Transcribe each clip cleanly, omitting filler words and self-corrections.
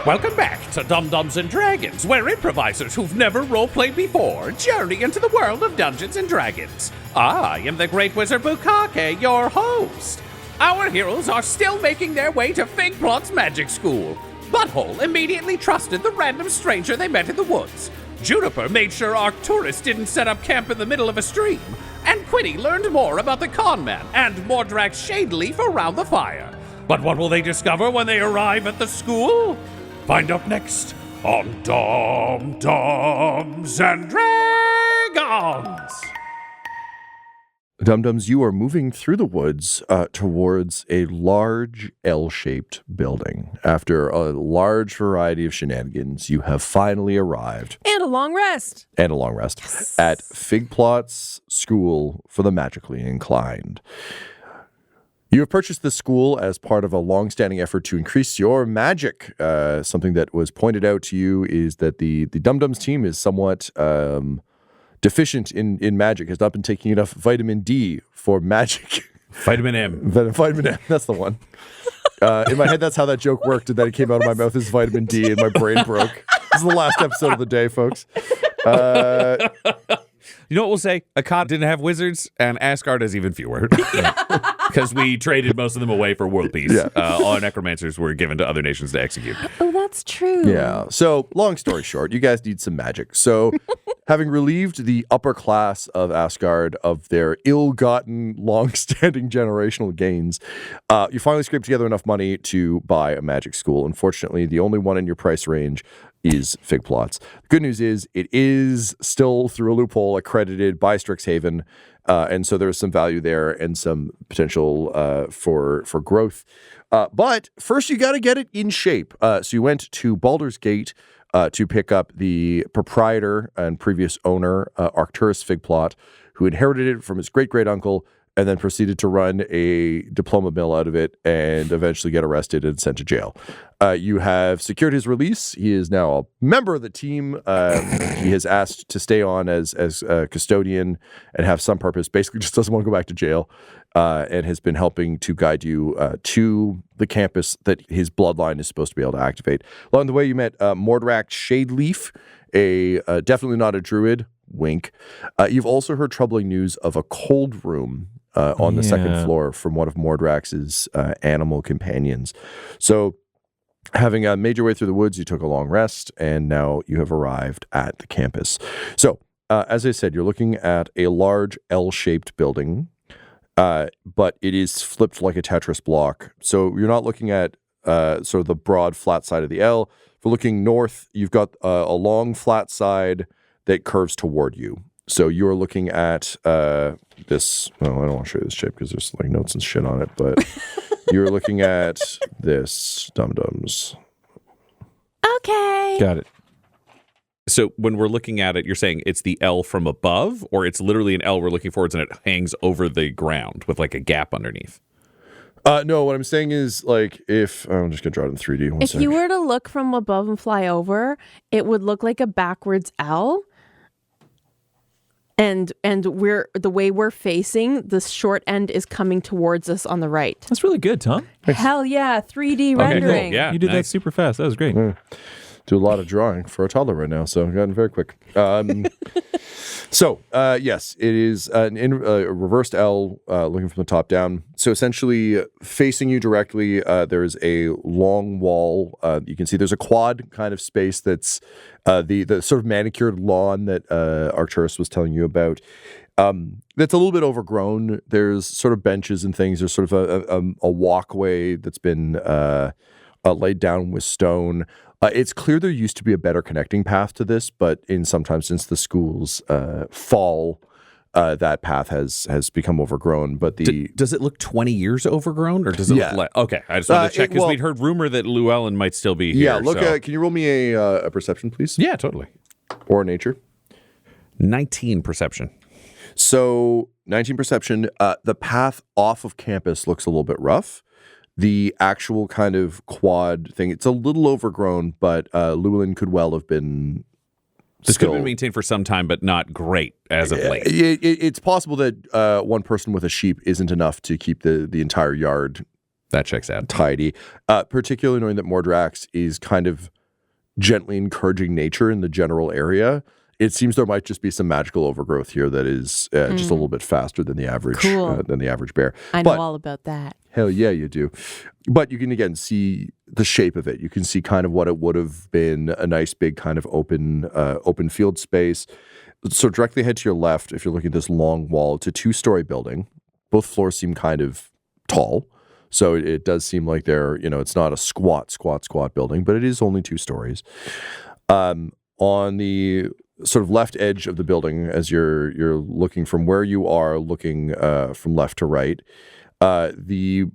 Welcome back to Dum-Dums and Dragons, where improvisers who've never roleplayed before journey into the world of Dungeons and Dragons. I am the Great Wizard Bukake, your host. Our heroes are still making their way to Figplott's magic school. Butthole immediately trusted the random stranger they met in the woods. Juniper made sure Arcturus didn't set up camp in the middle of a stream. And Quinny learned more about the conman and Mordrax Shadeleaf around the fire. But what will they discover when they arrive at the school? Find out next on Dum-Dums and Dragons! Dum-Dums, you are moving through the woods towards a large L-shaped building. After a large variety of shenanigans, you have finally arrived. And a long rest. Yes. At Figplott's School for the Magically Inclined. You have purchased this school as part of a long-standing effort to increase your magic. Something that was pointed out to you is that the Dum-Dums team is somewhat deficient in magic, has not been taking enough vitamin D for magic. Vitamin M. Vitamin M, that's the one. In my head, that's how that joke worked, and then it came out of my mouth as vitamin D, and my brain broke. This is the last episode of the day, folks. You know what we'll say? Akkad didn't have wizards, and Asgard has even fewer. Because we traded most of them away for world peace. Yeah. All necromancers were given to other nations to execute. Oh, that's true. Yeah. So, long story short, you guys need some magic. So, having relieved the upper class of Asgard of their ill-gotten, long-standing generational gains, you finally scraped together enough money to buy a magic school. Unfortunately, the only one in your price range is Figplott's. The good news is it is still, through a loophole, accredited by Strixhaven, and so there's some value there and some potential for growth. But first, you got to get it in shape. So you went to Baldur's Gate to pick up the proprietor and previous owner, Arcturus Figplott, who inherited it from his great-great-uncle and then proceeded to run a diploma mill out of it and eventually get arrested and sent to jail. You have secured his release. He is now a member of the team. He has asked to stay on as a custodian and have some purpose. Basically just doesn't want to go back to jail and has been helping to guide you to the campus that his bloodline is supposed to be able to activate. Along the way, you met Mordrax Shadeleaf, definitely not a druid. Wink. You've also heard troubling news of a cold room on the second floor from one of Mordrax's animal companions. So, having made your way through the woods, you took a long rest, and now you have arrived at the campus. So, as I said, you're looking at a large L-shaped building, but it is flipped like a Tetris block. So, you're not looking at sort of the broad, flat side of the L. If we're looking north, you've got a long, flat side that curves toward you. So you're looking at this. Well, I don't want to show you this shape because there's like notes and shit on it, but you're looking at this, Dum-Dums. Okay. Got it. So when we're looking at it, you're saying it's the L from above, or it's literally an L we're looking forwards and it hangs over the ground with like a gap underneath? No, what I'm saying is, like, I'm just going to draw it in 3D. If you were to look from above and fly over, it would look like a backwards L. And the way we're facing, the short end is coming towards us on the right. That's really good, Tom. Hell yeah, 3D rendering. Cool. Yeah, you did that super fast. That was great. Do a lot of drawing for a toddler right now, so I've gotten very quick. Yes, it is a reversed L looking from the top down. So essentially, facing you directly, there's a long wall. You can see there's a quad kind of space that's the sort of manicured lawn that Arcturus was telling you about. That's a little bit overgrown. There's sort of benches and things. There's sort of a walkway that's been laid down with stone. It's clear there used to be a better connecting path to this, but sometimes since the school's fall, that path has become overgrown. But does it look 20 years overgrown, or does it look like... Okay, I just wanted to check, because we'd heard rumor that Lulen might still be here. Yeah, look, can you roll me a perception, please? Yeah, totally. Or nature. 19 perception. So, 19 perception. The path off of campus looks a little bit rough. The actual kind of quad thing, it's a little overgrown, but Lulen could well have been... This could have been maintained for some time, but not great as of late. It's possible that one person with a sheep isn't enough to keep the entire yard that checks out tidy, particularly knowing that Mordrax is kind of gently encouraging nature in the general area, it seems there might just be some magical overgrowth here that is just a little bit faster than the average bear. I know all about that. Hell yeah, you do. But you can again see the shape of it. You can see kind of what it would have been a nice big kind of open field space. So directly ahead to your left, if you're looking at this long wall, it's a 2-story building. Both floors seem kind of tall. So it does seem like it's not a squat building, but it is only 2 stories. On the sort of left edge of the building, as you're looking from where you are, looking from left to right, the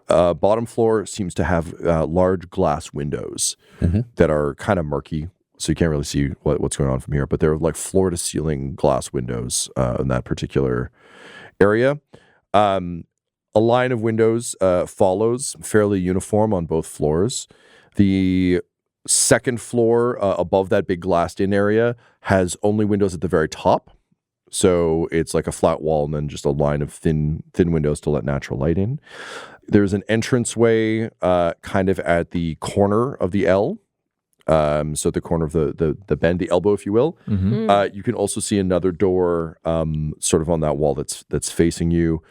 bottom floor seems to have large glass windows that are kind of murky, so you can't really see what's going on from here. But they're like floor to ceiling glass windows in that particular area. A line of windows follows, fairly uniform on both floors. The second floor above that big glassed-in area has only windows at the very top. So it's like a flat wall and then just a line of thin windows to let natural light in. There's an entranceway kind of at the corner of the L. So at the corner of the bend, the elbow, if you will. You can also see another door sort of on that wall that's facing you.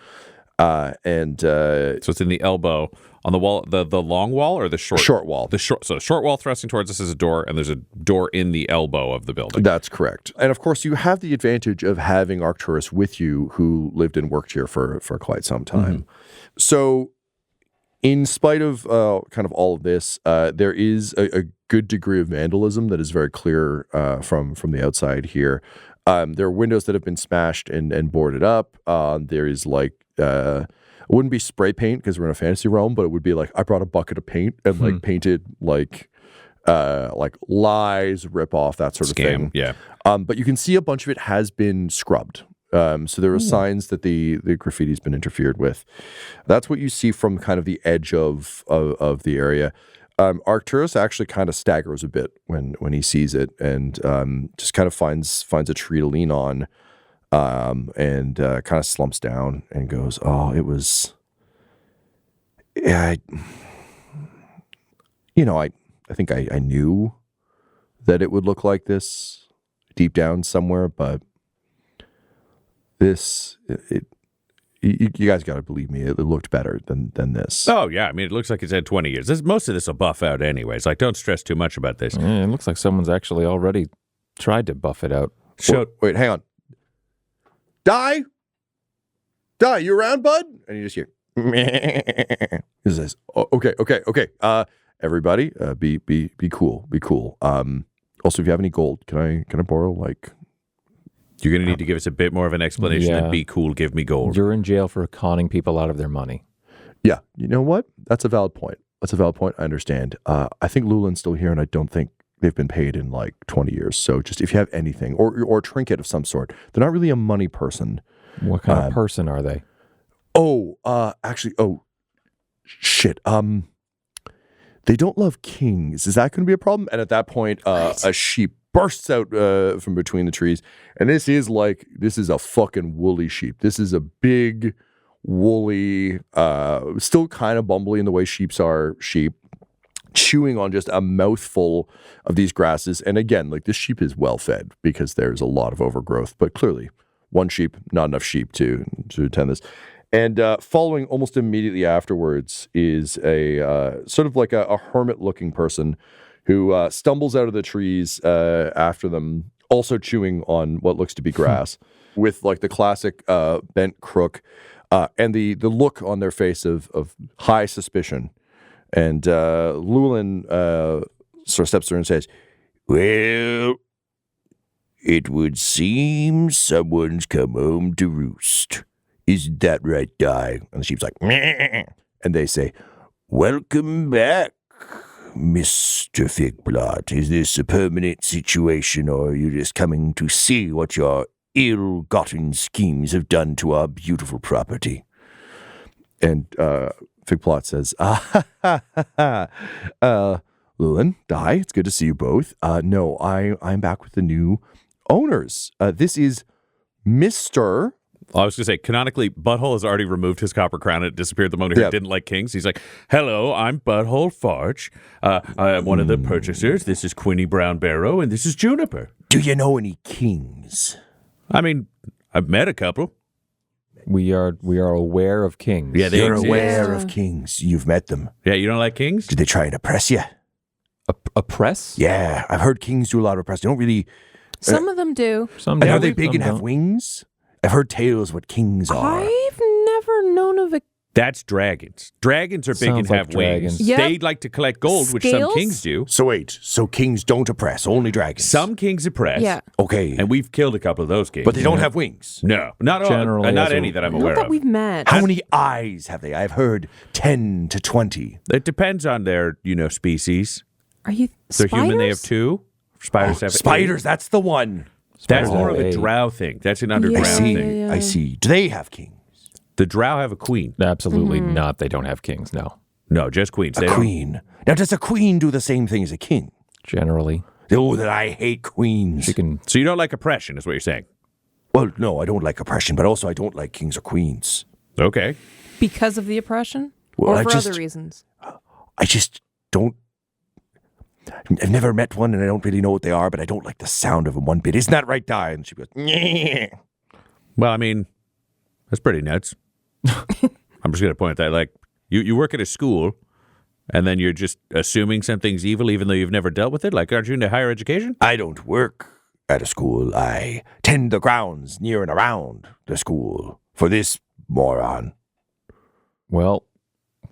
So it's in the elbow on the wall, the long wall or the short wall? So short wall thrusting towards us is a door, and there's a door in the elbow of the building. That's correct. And of course, you have the advantage of having Arcturus with you, who lived and worked here for quite some time. So, in spite of kind of all of this, there is a good degree of vandalism that is very clear from the outside here. There are windows that have been smashed and boarded up. There is it wouldn't be spray paint because we're in a fantasy realm, but it would be like I brought a bucket of paint and painted like lies, rip off, that sort of thing. Yeah. But you can see a bunch of it has been scrubbed. So there are signs that the graffiti's been interfered with. That's what you see from kind of the edge of the area. Arcturus actually kind of staggers a bit when he sees it and just kind of finds a tree to lean on. And kind of slumps down and goes, "Oh, it was, I think I knew that it would look like this deep down somewhere, but you guys got to believe me, it looked better than this." Oh yeah, I mean, it looks like it's had 20 years. Most of this will buff out anyways. Like, don't stress too much about this. Yeah, it looks like someone's actually already tried to buff it out. Wait, hang on. Dy, you around, bud? And you just hear, he says, oh, okay. Everybody, be cool. Also, if you have any gold, can I borrow You're going to need to give us a bit more of an explanation than be cool, give me gold. You're in jail for conning people out of their money. Yeah, you know what? That's a valid point. I understand. I think Lulen's still here, and I don't think they've been paid in 20 years. So just if you have anything or a trinket of some sort, they're not really a money person. What kind of person are they? Shit. They don't love kings. Is that going to be a problem? And at that point, a sheep bursts out from between the trees. And this is a fucking woolly sheep. This is a big, woolly, still kind of bumbly in the way sheep are, chewing on just a mouthful of these grasses. And again, this sheep is well fed because there's a lot of overgrowth, but clearly one sheep, not enough sheep to attend this. And following almost immediately afterwards is a sort of like a hermit-looking person who stumbles out of the trees after them, also chewing on what looks to be grass, with the classic bent crook and the look on their face of high suspicion. And Lulen sort of steps through and says, "Well, it would seem someone's come home to roost. Isn't that right, Dy?" And the sheep's like, "Meh." And they say, "Welcome back, Mr. Figplott. Is this a permanent situation, or are you just coming to see what your ill-gotten schemes have done to our beautiful property?" And Figplott says, "Lulen, Dy, it's good to see you both. No, I'm back with the new owners. This is Mr. I was going to say, canonically, Butthole has already removed his copper crown. It disappeared the moment he didn't like kings. He's like, hello, I'm Butthole Farge. I am one of the purchasers. This is Quinny Brown Barrow, and this is Juniper. Do you know any kings? I mean, I've met a couple. We are aware of kings. Yeah, You're exist. aware of kings. You've met them. Yeah, you don't like kings? Did they try and oppress you? Oppress? Yeah, I've heard kings do a lot of oppressing. They don't really... Some of them do. Some And are don't, they big some and have don't. wings? I've heard tales what kings are. I've never known of a That's dragons. Dragons are big Sounds and like have dragons. wings. Yep. They like to collect gold, which some Scales? kings do. So wait, so kings don't oppress, only dragons? Some kings oppress. yeah. Okay, And we've killed a couple of those kings. but they don't have wings. No, not all. Generally, Not as a- any that I'm Not aware that of. we've met. How many eyes have they? I've heard 10 to 20. It depends on their, species. Are you If they're human, they have spiders? 2. Spiders have 8. Spiders, that's the one. That's Spiders more of have a 8. drow thing. That's an underground Yeah, thing. yeah. I see. Do they have kings? The drow have a queen. Absolutely Mm-hmm. not. They don't have kings, no. No, just queens. They A don't. queen. Now, does a queen do the same thing as a king? Generally. Oh, that I hate queens. She can So you don't like oppression, is what you're saying. Well, no, I don't like oppression, but also I don't like kings or queens. Okay. Because of the oppression? Well, or I for just- other reasons? I just don't. I've never met one, and I don't really know what they are, but I don't like the sound of them one bit. Isn't that right, Dy? And she goes, "Nyeh." Well, I mean, that's pretty nuts. I'm just going to point that, you work at a school, and then you're just assuming something's evil even though you've never dealt with it? Like, aren't you into higher education? I don't work at a school. I tend the grounds near and around the school for this moron. Well,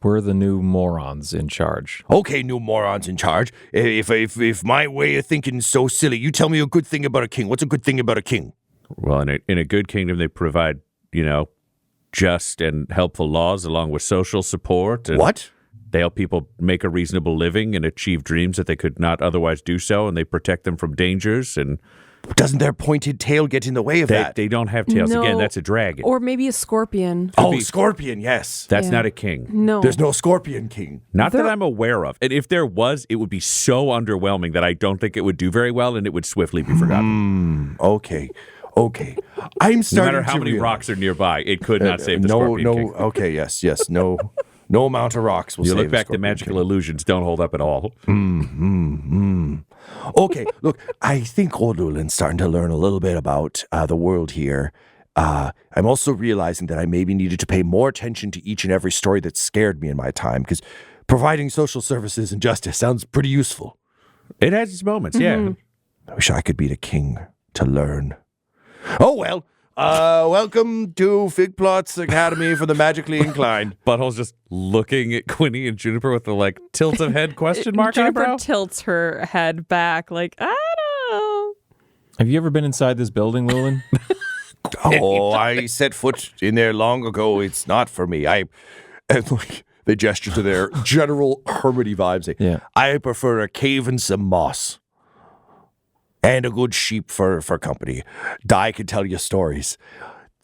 we're the new morons in charge. Okay, new morons in charge. If my way of thinking is so silly, you tell me a good thing about a king. What's a good thing about a king? Well, in a good kingdom, they provide, just and helpful laws along with social support. And What? They help people make a reasonable living and achieve dreams that they could not otherwise do so, and they protect them from dangers. And Doesn't their pointed tail get in the way of that? they don't have tails. No. Again, that's a dragon. Or maybe a scorpion. Oh, be- scorpion, yes. That's Yeah. not a king. No. There's no scorpion king. Not that There- I'm aware of. And if there was, it would be so underwhelming that I don't think it would do very well, and it would swiftly be forgotten. Okay. I'm No starting matter how to many realize- rocks are nearby, it could not save the no, Scorpion King. Okay, yes. No amount of rocks will You save look a back, the Scorpion magical King. illusions don't hold up at all. Okay, look, I think old Lulen's starting to learn a little bit about the world here. I'm also realizing that I maybe needed to pay more attention to each and every story that scared me in my time, because providing social services and justice sounds pretty useful. It has its moments, yeah. I wish I could be the king to learn. Oh, well. Welcome to Figplott's Academy for the Magically Inclined. Butthole's just looking at Quinny and Juniper with the tilt of head question mark Juniper eyebrow. tilts her head back like, I don't know. Have you ever been inside this building, Lulen? Oh, I set foot in there long ago. It's not for me. They gesture to their general hermity vibes. Yeah. I prefer a cave and some moss. And a good sheep for company. Dy can tell you stories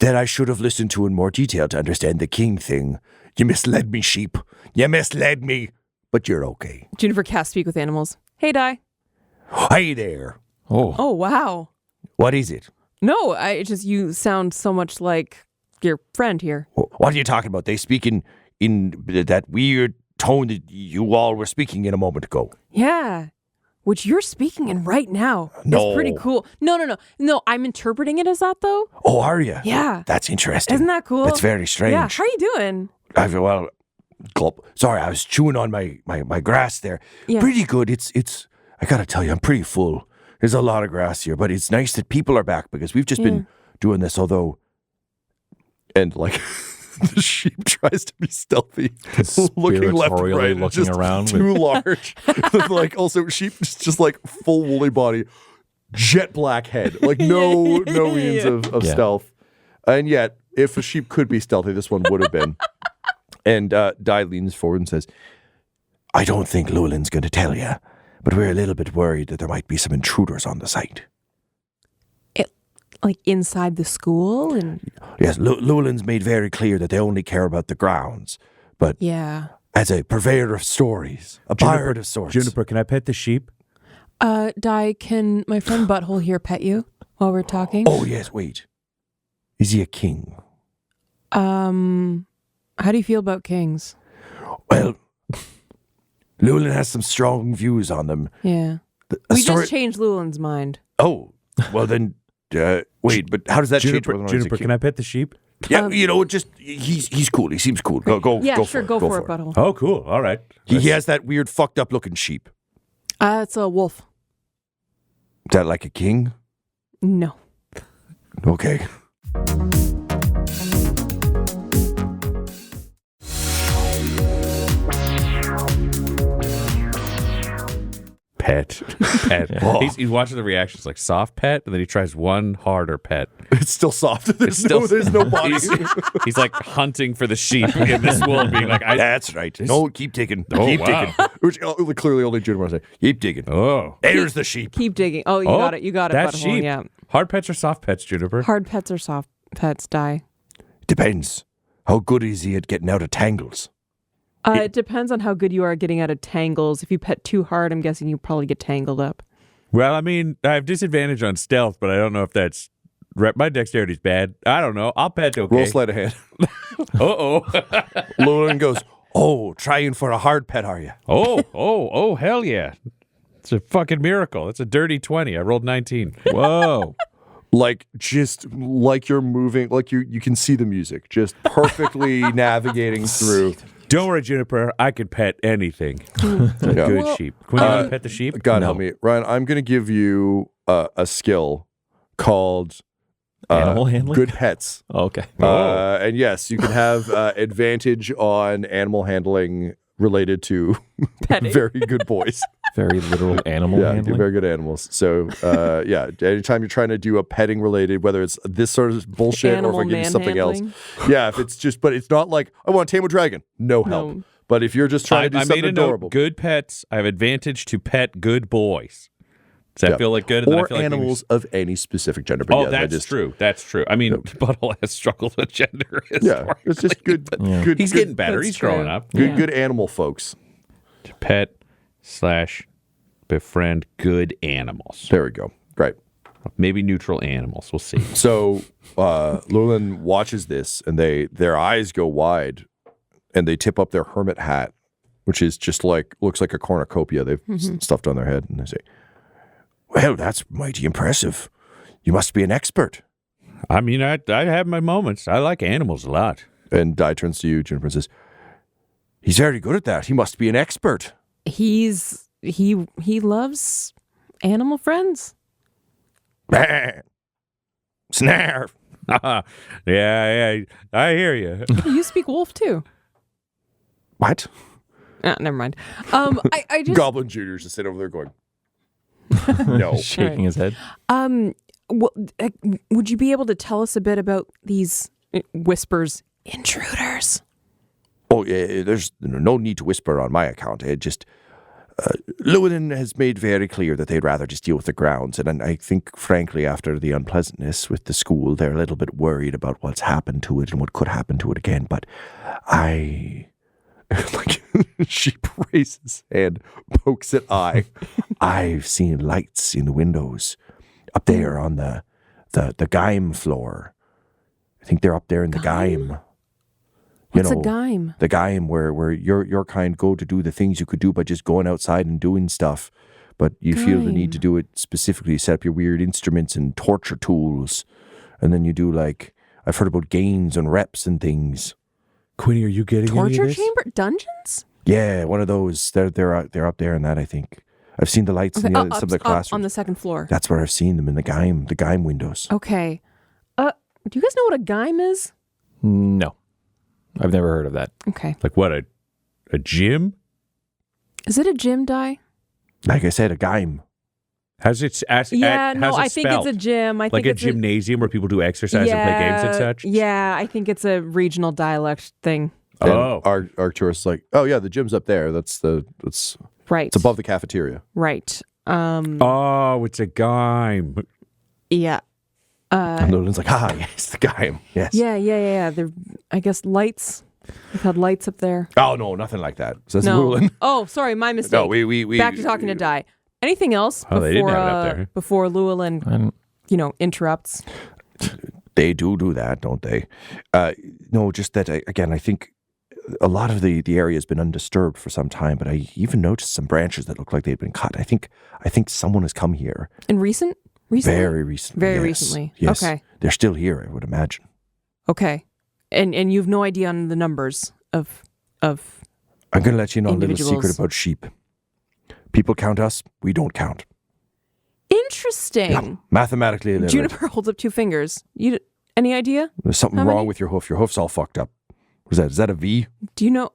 that I should have listened to in more detail to understand the king thing. You misled me, sheep. You misled me. But you're okay. Juniper casts Speak with Animals. Hey, Dy. Hey there. Oh, Oh, wow. What is it? No, you sound so much like your friend here. What are you talking about? They speak in that weird tone that you all were speaking in a moment ago. Yeah. Which you're speaking in right now. No. It's pretty cool. No, I'm interpreting it as that, though. Oh, are you? Yeah. That's interesting. Isn't that cool? That's very strange. Yeah. How are you doing? Gulp. Sorry, I was chewing on my grass there. Yeah. Pretty good. It's. I gotta tell you, I'm pretty full. There's a lot of grass here, but it's nice that people are back because we've just been doing this. Although, and the sheep tries to be stealthy, looking left and Conspiratorially right, and looking just around too large. Also, sheep just full woolly body, jet black head, no means of Yeah. stealth. And yet, if a sheep could be stealthy, this one would have been. And Dy leans forward and says, I don't think Lulen's going to tell you, but we're a little bit worried that there might be some intruders on the site. Like inside the school? And Yes, Lulen's made very clear that they only care about the grounds, but yeah. as a purveyor of stories, a pirate of sorts. Juniper, can I pet the sheep? Dy, can my friend Butthole here pet you while we're talking? Oh, yes, wait. Is he a king? How do you feel about kings? Well, Lulen has some strong views on them. Yeah. We just changed Lulen's mind. Oh, well then, wait, but how does that change? Juniper, can I pet the sheep? Yeah, he's cool. He seems cool. Go Yeah, go sure, for go for it. it, Butthole. Oh, cool. All right. He has that weird, fucked up looking sheep. It's a wolf. Is that like a king? No. Okay. Pet. Oh. He's watching the reactions like soft pet, and then he tries one harder pet. It's still soft. There's no body. He's like hunting for the sheep in this world, being like, That's right. No, keep digging. Oh, keep wow. digging. Which clearly only Juniper wants to say. Keep digging. oh, There's the sheep. Keep digging. Oh, you got it. You got it, That Butthole. sheep. Yeah. Hard pets or soft pets, Juniper? Hard pets or soft pets, Dy? Depends. How good is he at getting out of tangles? It depends on how good you are at getting out of tangles. If you pet too hard, I'm guessing you probably get tangled up. Well, I mean, I have disadvantage on stealth, but I don't know if that's... My dexterity's bad. I don't know. I'll pet okay. Roll sleight of hand. Uh-oh. Lulen goes, oh, trying for a hard pet, are you? Oh, hell yeah. It's a fucking miracle. It's a dirty 20. I rolled 19. Whoa. Like, just like you're moving, like you can see the music, just perfectly navigating through. Don't worry, Juniper. I could pet anything. Yeah. Good sheep. Quinny, you want to pet the sheep? God help me. Ryan, I'm going to give you a skill called Animal handling? Good Pets. Okay. And yes, you can have advantage on animal handling related to Petting. very good boys. Very literal animal Yeah, handling. very good animals. So, yeah, anytime you're trying to do a petting related, whether it's this sort of bullshit Animal or if I give you something else. manhandling. Yeah, if it's just, but it's not like, I want to tame a dragon. No help. No. But if you're just trying to do I something made a adorable. note. Good pets. I have advantage to pet good boys. Does that feel like good? And then I Or feel like animals of any specific gender. But Oh, yeah, that's true. That's true. I mean, Butthole has struggled with gender. Yeah, it's just good. good He's good, getting better. That's He's true. growing up. good animal folks. To pet / befriend good animals. There we go. Right. Maybe neutral animals. We'll see. So Lulen watches this, and their eyes go wide, and they tip up their hermit hat, which is just like looks like a cornucopia they've stuffed on their head, and they say, "Well, that's mighty impressive. You must be an expert." I mean, I have my moments. I like animals a lot. And Dy turns to you, Juniper, and says, "He's very good at that. He must be an expert." He loves animal friends. Snarf. yeah, I hear you. You speak wolf too. What? Never mind. I just Goblin Junior's just sitting over there going, no. Shaking his head. would you be able to tell us a bit about these whispers intruders? Oh, yeah, there's no need to whisper on my account. It just, Lulen has made very clear that they'd rather just deal with the grounds. And I think, frankly, after the unpleasantness with the school, they're a little bit worried about what's happened to it and what could happen to it again. But like, she raises his hand, pokes at eye. I've seen lights in the windows up there on the Geim floor. I think they're up there in the Geim. What's a Geim? The Geim where your kind go to do the things you could do by just going outside and doing stuff. But you feel the need to do it specifically, set up your weird instruments and torture tools. And then you do like, I've heard about gains and reps and things. Quinny, are you getting any of Torture this? chamber dungeons? Yeah, one of those. They're up there in that, I think. I've seen the lights in some of the classrooms. On the second floor. That's where I've seen them in the Geim windows. Okay. Do you guys know what a Geim is? No. I've never heard of that. Okay. Like what, a gym? Is it a gym, Dy? Like I said, a Geim. How's it? I think it's a gym. Like a gymnasium where people do exercise and play games and such? Yeah, I think it's a regional dialect thing. And Oh. Arcturus is like, oh yeah, the gym's up there. That's Right. it's above the cafeteria. Right. Oh, it's a Geim. Yeah. And Lulen's like, yes, the Geim. Yes. Yeah. They're, I guess, lights. We've had lights up there. Oh no, nothing like that. Says No. Lulen. Oh, sorry, my mistake. No, we Back to talking to Dy. Anything else Oh, they didn't have it up there. before Llewellyn, interrupts? They do that, don't they? No, just that, again, I think a lot of the area has been undisturbed for some time, but I even noticed some branches that look like they'd been cut. I think someone has come here. And recently? Very recently. Very yes. recently. Yes. Okay. They're still here, I would imagine. Okay. And you've no idea on the numbers of I'm going to let you know a little individuals. secret about sheep. People count us, we don't count. Interesting. Yeah, mathematically illiterate. Juniper holds up 2 fingers. Any idea? There's something How wrong many? with your hoof. Your hoof's all fucked up. What is that? Is that a V? Do you know?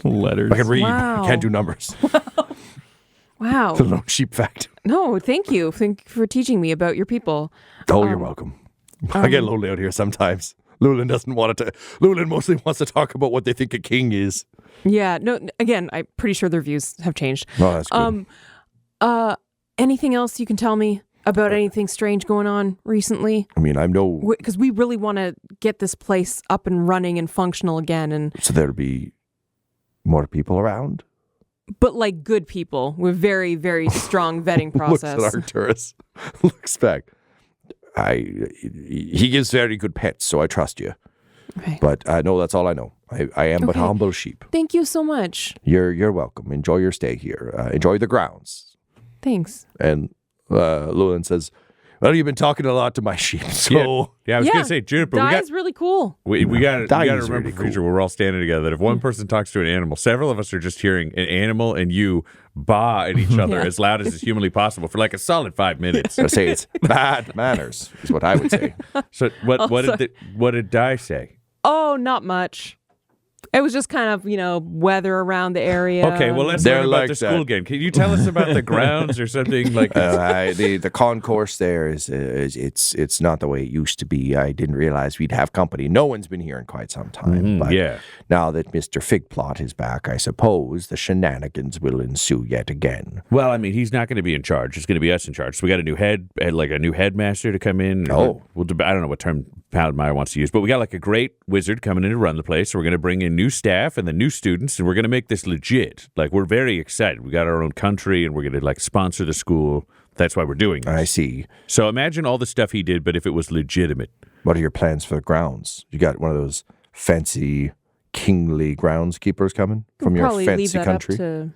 Letters. I can read. Wow. I can't do numbers. Wow. It's a little sheep fact. No, thank you. Thank you for teaching me about your people. Oh, you're welcome. I get lonely out here sometimes. Lulen doesn't want it to. Lulen mostly wants to talk about what they think a king is. Yeah. No. Again, I'm pretty sure their views have changed. Oh, that's good. Anything else you can tell me about anything strange going on recently? I mean, I know. Because we really want to get this place up and running and functional again, and So there'll be more people around. but like good people with very, very strong vetting process. Looks at Arcturus. Looks back. He gives very good pets, so I trust you. Okay. But I know that's all I know. I am but Okay. humble sheep. Thank you so much. You're welcome. Enjoy your stay here. Enjoy the grounds. Thanks. And Lulen says, "Well, you've been talking a lot to my sheep, so Yeah, I was going to say, Juniper, Dye's really cool. we got to Dy is remember really for future cool. we're all standing together that if one person talks to an animal, several of us are just hearing an animal and you baa at each other Yeah. as loud as is humanly possible for like a solid 5 minutes. I say it's bad manners, is what I would say. So what did Dy say? Oh, not much. It was just kind of, weather around the area. Okay, well, let's They're learn about like the school that. again. Can you tell us about the grounds or something like? The concourse there is it's not the way it used to be. I didn't realize we'd have company. No one's been here in quite some time. But yeah. now that Mr. Figplott is back, I suppose the shenanigans will ensue yet again. Well, I mean, he's not going to be in charge. It's going to be us in charge. So we got a new headmaster to come in. Oh. I don't know what term Meyer wants to use, but we got like a great wizard coming in to run the place. So we're going to bring in new staff and the new students, and we're going to make this legit. Like, we're very excited. We got our own country, and we're going to like sponsor the school. That's why we're doing this. I see. So imagine all the stuff he did, but if it was legitimate. What are your plans for the grounds? You got one of those fancy kingly groundskeepers coming from your Probably leave fancy that country? up to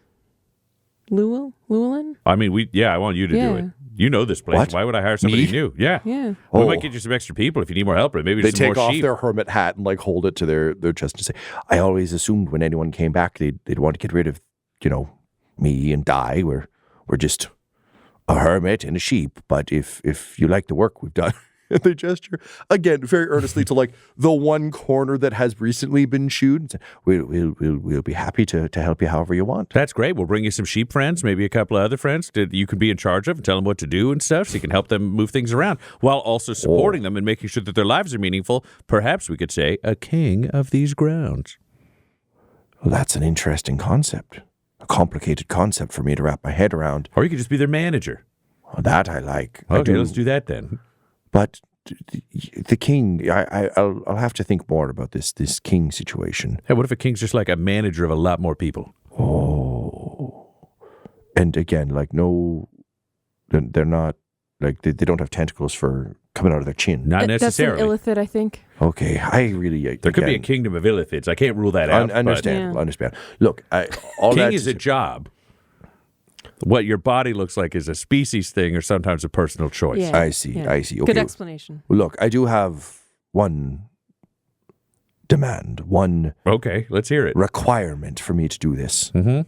Lulen? I mean, I want you to do Yeah. it. You know this place. What? Why would I hire somebody Me? new? Yeah. Yeah. We Oh. might get you some extra people if you need more help, or maybe They just some take more off sheep. their hermit hat and like hold it to their chest and say, I always assumed when anyone came back, they'd want to get rid of, me and Dy. We're just a hermit and a sheep. But if you like the work we've done, and they gesture again very earnestly to like the one corner that has recently been chewed, and say, we'll be happy to help you however you want. That's great. We'll bring you some sheep friends, maybe a couple of other friends that you can be in charge of and tell them what to do and stuff so you can help them move things around while also supporting them and making sure that their lives are meaningful. Perhaps we could say a king of these grounds. Well, that's an interesting concept, a complicated concept for me to wrap my head around. Or you could just be their manager. Well, that I like. I Okay, do. let's do that then. But the king, I'll have to think more about this king situation. Hey, what if a king's just like a manager of a lot more people? Oh, and again, like no, they're not like they don't have tentacles for coming out of their chin. Not That's an necessarily. illithid, I think. Okay, I really There could be a again, kingdom of illithids. I can't rule that out. but understandable. Yeah. Understand. Look, all King that is a job. What your body looks like is a species thing or sometimes a personal choice. Yeah. I see. Yeah. I see. Good Okay. explanation. Look, I do have one demand, one Okay, let's hear it. requirement for me to do this. Mm-hmm.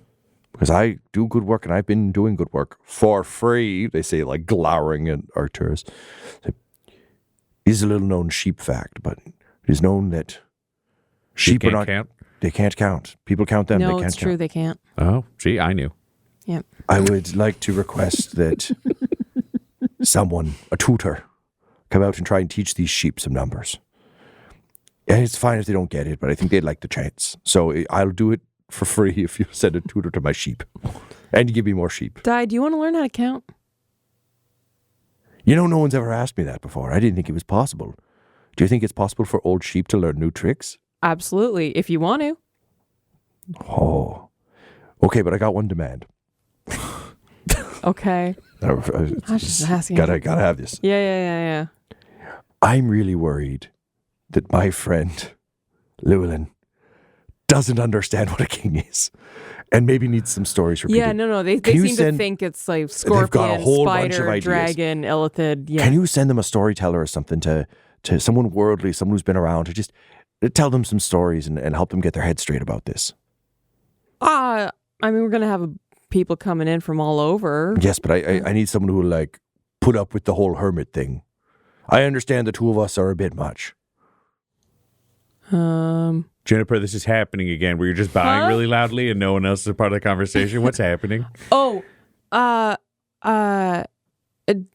Because I do good work and I've been doing good work for free. They say, like glowering at Arcturus. It is a little known sheep fact, but it is known that sheep can't are not. count? They can't count. People count them. No, they can't it's true. count. They can't. Oh, gee, I knew. Yep. I would like to request that someone, a tutor, come out and try and teach these sheep some numbers. Yeah, it's fine if they don't get it, but I think they'd like the chance. So I'll do it for free if you send a tutor to my sheep. And you give me more sheep. Di, do you want to learn how to count? No one's ever asked me that before. I didn't think it was possible. Do you think it's possible for old sheep to learn new tricks? Absolutely, if you want to. Oh. Okay, but I got one demand. Okay. I was just asking. Gotta have this. Yeah. I'm really worried that my friend, Lulen, doesn't understand what a king is and maybe needs some stories repeated. Yeah, no. They Can you seem to think it's like They've got a scorpion, whole bunch of spider, ideas. dragon, illithid. Yeah. Can you send them a storyteller or something to someone worldly, someone who's been around, to just tell them some stories and help them get their head straight about this? I mean, we're going to have people coming in from all over. Yes, but I need someone who will, like, put up with the whole hermit thing. I understand the two of us are a bit much. Juniper, this is happening again where you're just buying really loudly and no one else is a part of the conversation. What's happening?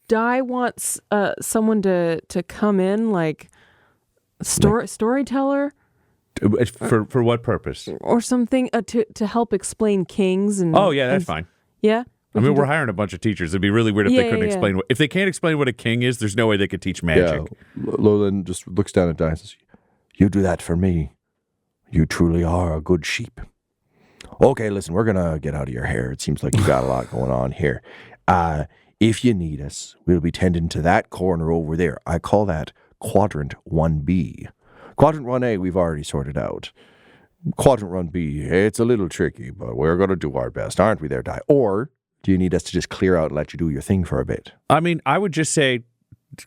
Dy wants someone to come in, like storyteller For what purpose? or something to help explain kings and. Oh, yeah, that's and, fine. Yeah. I mean, we're hiring a bunch of teachers. It'd be really weird if they couldn't explain if they can't explain what a king is, there's no way they could teach magic. Yeah, Lulen just looks down at Dy and says, "You do that for me. You truly are a good sheep." Okay, listen, we're going to get out of your hair. It seems like you got a lot going on here. If you need us, we'll be tending to that corner over there. I call that Quadrant 1B. Quadrant 1A, we've already sorted out. Quadrant 1B, it's a little tricky, but we're going to do our best, aren't we there, Dy? Or do you need us to just clear out and let you do your thing for a bit? I mean, I would just say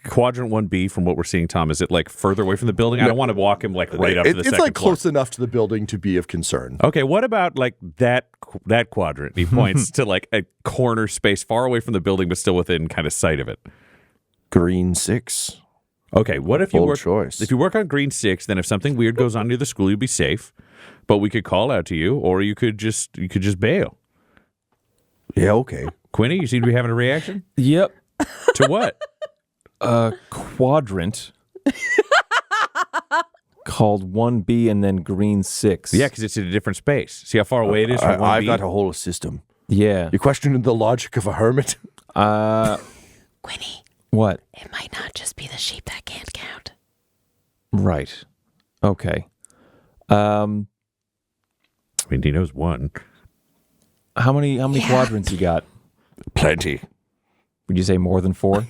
Quadrant 1B, from what we're seeing, Tom, is it like further away from the building? I don't want to walk him like right up to the second floor. It's like close enough to the building to be of concern. Okay, what about like that quadrant? He points to like a corner space far away from the building, but still within kind of sight of it. Green 6. Okay, what if you Bold work? choice. If you work on Green 6, then if something weird goes on near the school, you'll be safe. But we could call out to you, or you could just bail. Yeah, okay. Quinny, you seem to be having a reaction. Yep. To what? Quadrant called 1B and then green 6. Yeah, because it's in a different space. See how far away it is from 1B? I've got a whole system. Yeah. You're questioning the logic of a hermit? Quinny, What? it might not just be the sheep that can't count. Right. Okay. I mean, he knows one. How many quadrants you got? Plenty. Would you say more than 4?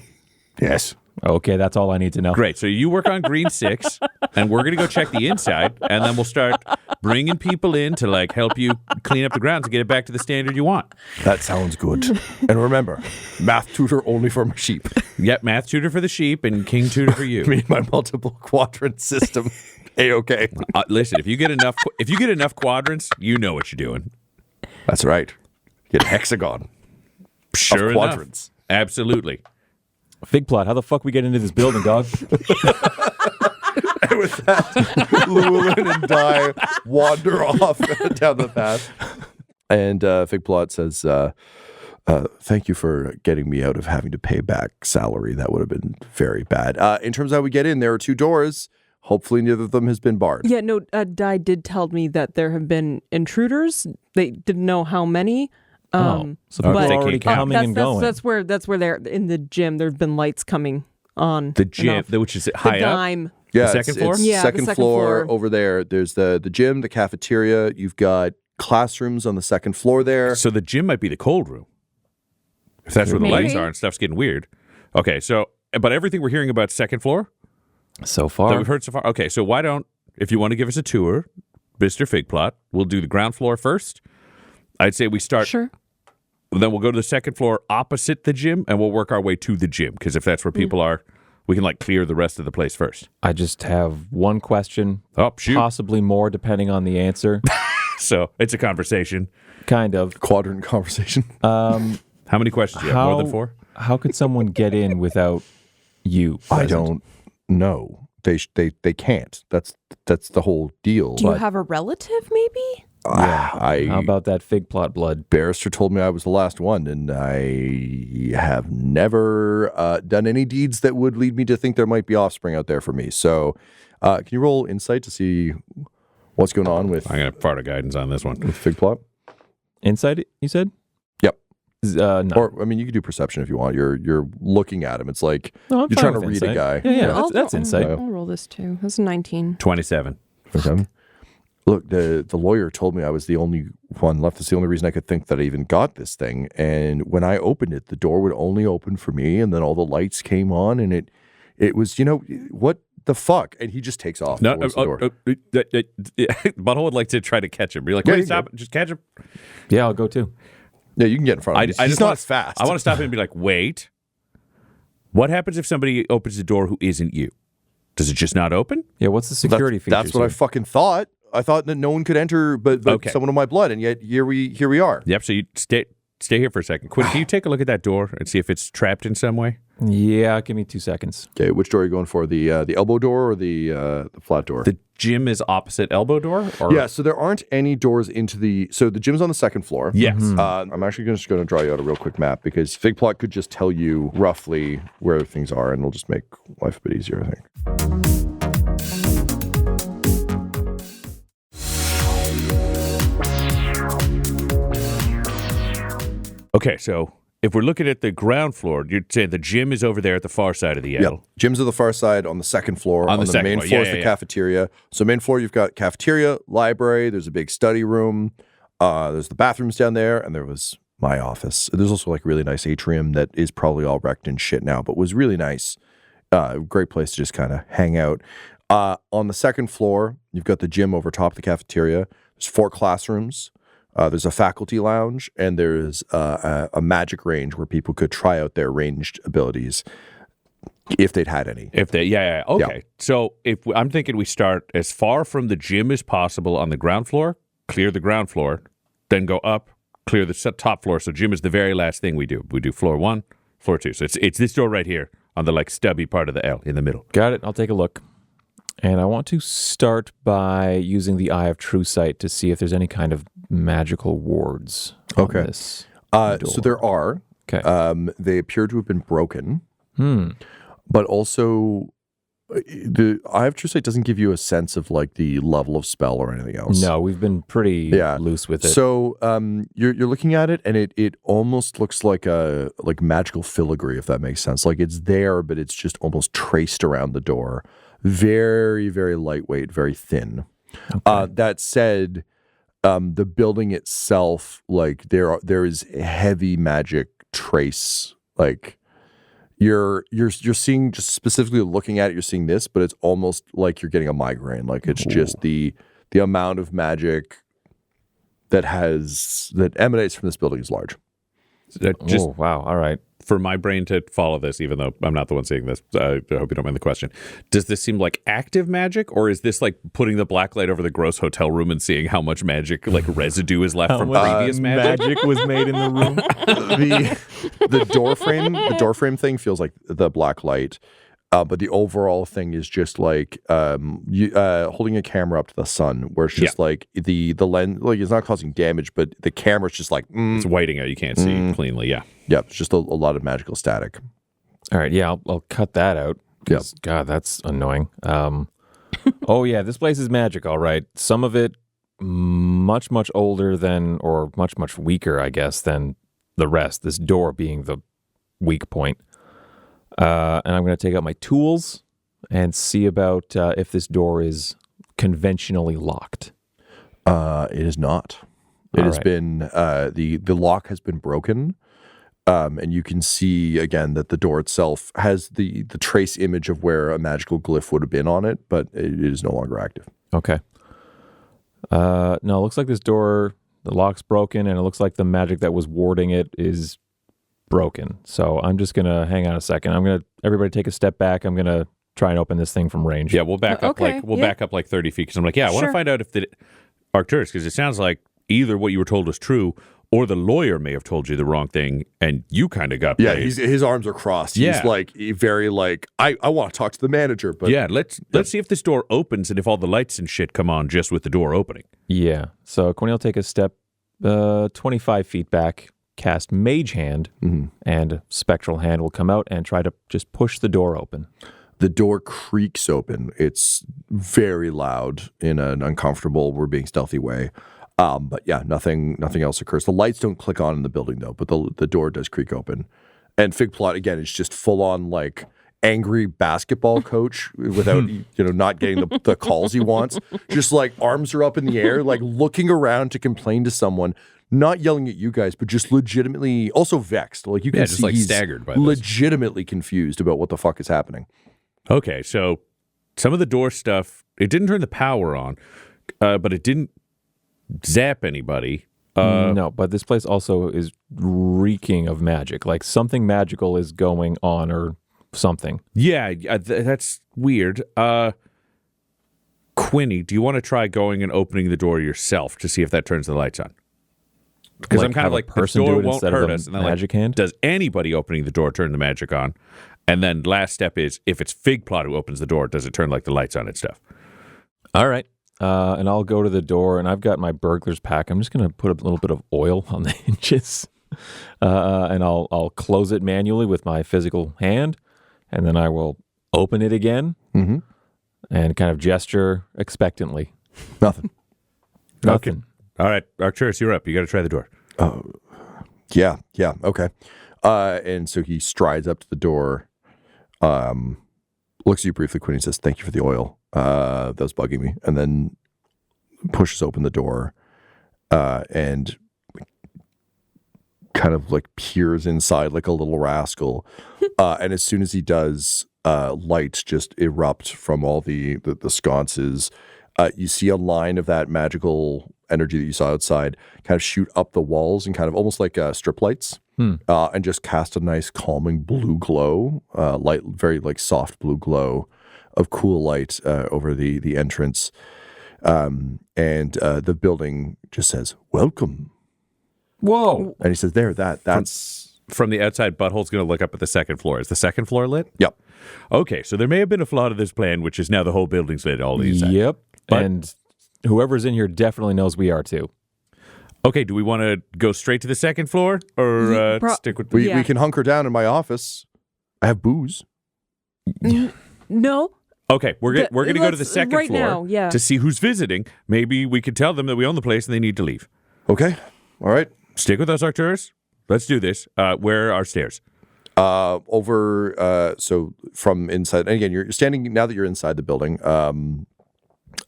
Yes. Okay, that's all I need to know. Great. So you work on Green 6, and we're going to go check the inside, and then we'll start bringing people in to like help you clean up the grounds and get it back to the standard you want. That sounds good. And remember, math tutor only for my sheep. Yep, math tutor for the sheep and king tutor for you. Me and my multiple quadrant system. A-okay. Listen, if you get enough quadrants, you know what you're doing. That's right. Get a hexagon. Sure of enough. quadrants. Absolutely. Figplott, how the fuck we get into this building, dog? And with that, Lulen and Dy wander off down the path. And Figplott says, thank you for getting me out of having to pay back salary. That would have been very bad. In terms of how we get in, there are 2 doors. Hopefully neither of them has been barred. Yeah, no, Dy did tell me that there have been intruders. They didn't know how many. So people but- are already coming and going. That's where they're in the gym. There've been lights coming on. The gym, enough. which is The high up. dime. Yeah, The second floor? It's Yeah, the second second floor floor. over there. There's the gym, the cafeteria. You've got classrooms on the second floor there. So the gym might be the cold room. If that's where the Maybe. lights are and stuff's getting weird. Okay, so, but everything we're hearing about second floor So that far. we've heard so far. Okay, so why don't, if you want to give us a tour, Mr. Figplott, we'll do the ground floor first. I'd say we start, Sure. then we'll go to the second floor opposite the gym, and we'll work our way to the gym, because if that's where people are, we can like clear the rest of the place first. I just have one question, Oh, shoot. possibly more depending on the answer. So it's a conversation. Kind of. Quadrant conversation. How many questions do you have? More than 4? How could someone get in without you? I present? don't know. They can't. That's the whole deal. Do you have a relative, maybe? How about that Figplott blood? Barrister told me I was the last one, and I have never done any deeds that would lead me to think there might be offspring out there for me. So can you roll insight to see what's going on with I'm going to fart a guidance on this one. Figplot? Insight, you said? Yep. No. Or, I mean, you could do perception if you want. You're looking at him. It's like No, I'm you're fine trying to with read a insight. guy. Yeah, that's I'll- insight. I'll roll this too. That's a 19. 27. Okay. Look, the lawyer told me I was the only one left. That's the only reason I could think that I even got this thing. And when I opened it, the door would only open for me, and then all the lights came on, and it It was, what the fuck? And he just takes off towards the door. Butthole would like to try to catch him. You're like, Yeah, wait, you stop. Just catch him. Yeah, I'll go too. Yeah, you can get in front of him. He's not fast. I want to stop him and be like, wait. What happens if somebody opens the door who isn't you? Does it just not open? Yeah, what's the security feature? That's what I fucking thought. I thought that no one could enter but Okay. someone of my blood, and yet here we are. Yep. So you stay here for a second. Quinn, can you take a look at that door and see if it's trapped in some way? Yeah, give me 2 seconds. Okay, which door are you going for? The elbow door or the flat door? The gym is opposite elbow door? Or? Yeah, so there aren't any doors into the... So the gym's on the second floor. Yes. I'm actually just going to draw you out a real quick map because Figplott could just tell you roughly where things are, and it'll just make life a bit easier, I think. Okay, so if we're looking at the ground floor, you'd say the gym is over there at the far side of the L. Yeah, gym's on the far side on the second floor. On the second main floor, floor yeah, is the yeah. cafeteria. So main floor, you've got cafeteria, library, there's a big study room, there's the bathrooms down there, and there was my office. There's also like a really nice atrium that is probably all wrecked and shit now, but was really nice. Great place to just kind of hang out. On the second floor, you've got the gym over top of the cafeteria. There's 4 classrooms. There's a faculty lounge, and there's a magic range where people could try out their ranged abilities if they'd had any. If they, yeah, okay. Yeah. So I'm thinking we start as far from the gym as possible on the ground floor, clear the ground floor, then go up, clear the top floor. So gym is the very last thing we do. We do floor 1, floor 2. So it's this door right here on the like stubby part of the L in the middle. Got it. I'll take a look. And I want to start by using the Eye of True Sight to see if there's any kind of magical wards on this door. So there are. Okay. They appear to have been broken. But also, the Eye of True Sight doesn't give you a sense of like the level of spell or anything else. No, we've been pretty loose with it. So you're looking at it, and it almost looks like a magical filigree, if that makes sense. Like it's there, but it's just almost traced around the door. Very, very lightweight, very thin. Okay. That said, the building itself, like there is a heavy magic trace. Like you're seeing, just specifically looking at it, you're seeing this, but it's almost like you're getting a migraine. Like it's just the amount of magic that emanates from this building is large. Just wow. All right. for my brain to follow this, even though I'm not the one seeing this, I hope you don't mind the question. Does this seem like active magic, or is this like putting the black light over the gross hotel room and seeing how much magic, like residue, is left from previous magic? Magic was made in the room. The door frame thing feels like the black light. But the overall thing is just like holding a camera up to the sun, where it's just like the lens, like it's not causing damage, but the camera's just like It's whiting out. You can't see cleanly. Yeah. Yeah, it's just a lot of magical static. All right, yeah, I'll cut that out. 'Cause, God, that's annoying. Oh yeah, this place is magic. All right, some of it much older than, or much weaker, I guess, than the rest. This door being the weak point. And I'm going to take out my tools and see about if this door is conventionally locked. It is not. It has been the lock has been broken. And you can see again that the door itself has the trace image of where a magical glyph would have been on it, but it is no longer active. Okay. No, it looks like this door, the lock's broken, and it looks like the magic that was warding it is broken. So I'm just going to hang on a second. Everybody take a step back. I'm going to try and open this thing from range. Yeah, we'll back up back up like 30 feet, because I'm like, I want to find out if the Arcturus, because it sounds like either what you were told was true, or the lawyer may have told you the wrong thing, and you kind of got played. His arms are crossed. He's like very like I want to talk to the manager, but let's see if this door opens and if all the lights and shit come on just with the door opening. Yeah. So Quinny will take a step 25 feet back, cast Mage Hand, and Spectral Hand will come out and try to just push the door open. The door creaks open. It's very loud in an uncomfortable, we're being stealthy way. But yeah, nothing else occurs. The lights don't click on in the building though, but the door does creak open. And Figplott again is just full on like angry basketball coach without not getting the calls he wants. Just like arms are up in the air, like looking around to complain to someone. Not yelling at you guys, but just legitimately also vexed. Like you can see like he's staggered by this. legitimately confused about what the fuck is happening. Okay, so some of the door stuff, it didn't turn the power on, but it didn't zap anybody. No, but this place also is reeking of magic. Like something magical is going on or something. Yeah, that's weird. Quinny, do you want to try going and opening the door yourself to see if that turns the lights on? Because Like I'm kind have of a like, the person door do it won't instead of hurt a us. And then, magic hand? Does anybody opening the door turn the magic on? And then last step is, if it's Figplott who opens the door, does it turn like the lights on and stuff? All right. And I'll go to the door, and I've got my burglar's pack. I'm just going to put a little bit of oil on the hinges, and I'll close it manually with my physical hand, and then I will open it again and kind of gesture expectantly. Nothing. Nothing. All right, Arcturus, you're up. You got to try the door. Yeah, okay. And so he strides up to the door, looks at you briefly, Quinny, says, "Thank you for the oil. That was bugging me." And then pushes open the door and kind of like peers inside like a little rascal. And as soon as he does, lights just erupt from all the sconces. You see a line of that magical energy that you saw outside kind of shoot up the walls and kind of almost like strip lights and just cast a nice calming blue glow, light, very like soft blue glow of cool light over the entrance. And the building just says, "Welcome." Whoa. And he says, that's From the outside, Butthole's going to look up at the second floor. Is the second floor lit? Yep. Okay, so there may have been a flaw to this plan, which is now the whole building's lit all the inside. Yep. But- and whoever's in here definitely knows we are too. Okay, do we want to go straight to the second floor or stick with the... we can hunker down in my office. I have booze. No. Okay, we're going to go to the let's- second right floor now, yeah. to see who's visiting. Maybe we could tell them that we own the place and they need to leave. Okay. All right. Stick with us, Arcturus. Let's do this. Where are our stairs? Over so from inside, and again, you're standing now that you're inside the building.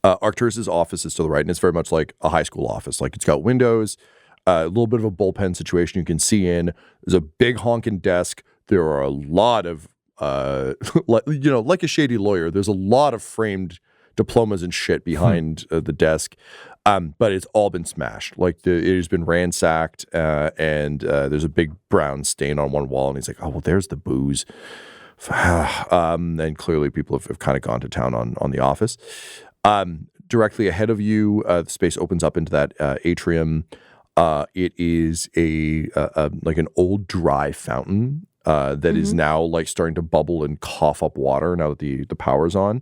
Arcturus's office is to the right, and it's very much like a high school office. Like it's got windows, a little bit of a bullpen situation you can see in. There's a big honking desk. There are a lot of like a shady lawyer. There's a lot of framed diplomas and shit behind the desk. But it's all been smashed. Like it has been ransacked, and there's a big brown stain on one wall. And he's like, "Oh well, there's the booze." And clearly, people have kind of gone to town on the office. Directly ahead of you, the space opens up into that atrium. It is a like an old dry fountain that is now like starting to bubble and cough up water now that the power's on.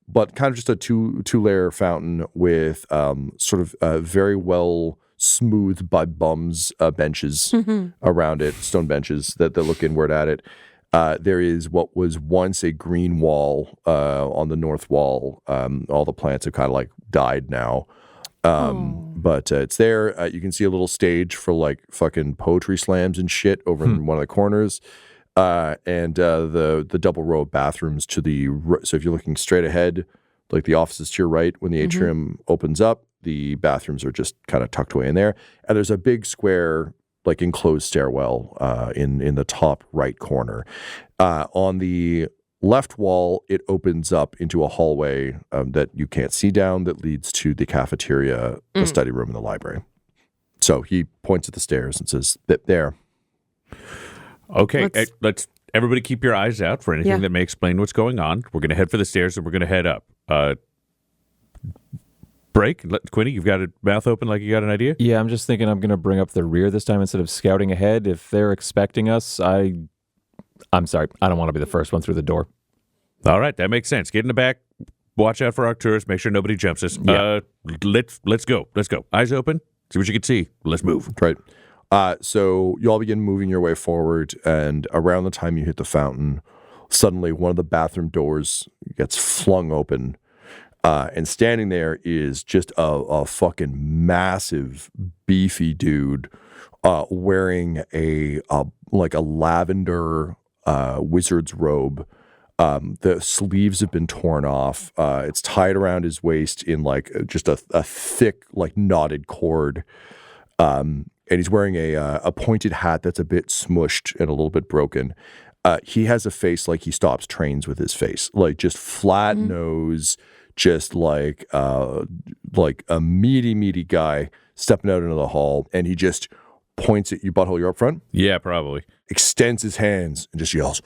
But kind of just a two-layer fountain with sort of very well smoothed by bums benches around it, stone benches that look inward at it. There is what was once a green wall on the north wall. All the plants have kind of like died now. But it's there. You can see a little stage for like fucking poetry slams and shit over in one of the corners. And the double row of bathrooms to the so if you're looking straight ahead, like the office is to your right, when the atrium opens up, the bathrooms are just kind of tucked away in there. And there's a big square, like enclosed stairwell in the top right corner. On the left wall, it opens up into a hallway that you can't see down that leads to the cafeteria, the study room, and the library. So he points at the stairs and says, "There." Okay, let's everybody keep your eyes out for anything Yeah. that may explain what's going on. We're going to head for the stairs and we're going to head up. Break. Quinny, you've got a mouth open like you got an idea? Yeah, I'm just thinking I'm going to bring up the rear this time instead of scouting ahead. If they're expecting us, I'm sorry. I don't want to be the first one through the door. All right, that makes sense. Get in the back. Watch out for Arcturus. Make sure nobody jumps us. Yeah. Let's go. Let's go. Eyes open. See what you can see. Let's move. Right. So you all begin moving your way forward, and around the time you hit the fountain, suddenly one of the bathroom doors gets flung open, and standing there is just a fucking massive, beefy dude wearing a lavender wizard's robe. The sleeves have been torn off. It's tied around his waist in like just a thick, like knotted cord. And he's wearing a pointed hat that's a bit smushed and a little bit broken. he has a face like he stops trains with his face, like just flat nose, just like a meaty guy stepping out into the hall, and he just points at you, Butthole. You're up front. Yeah, probably. Extends his hands and just yells,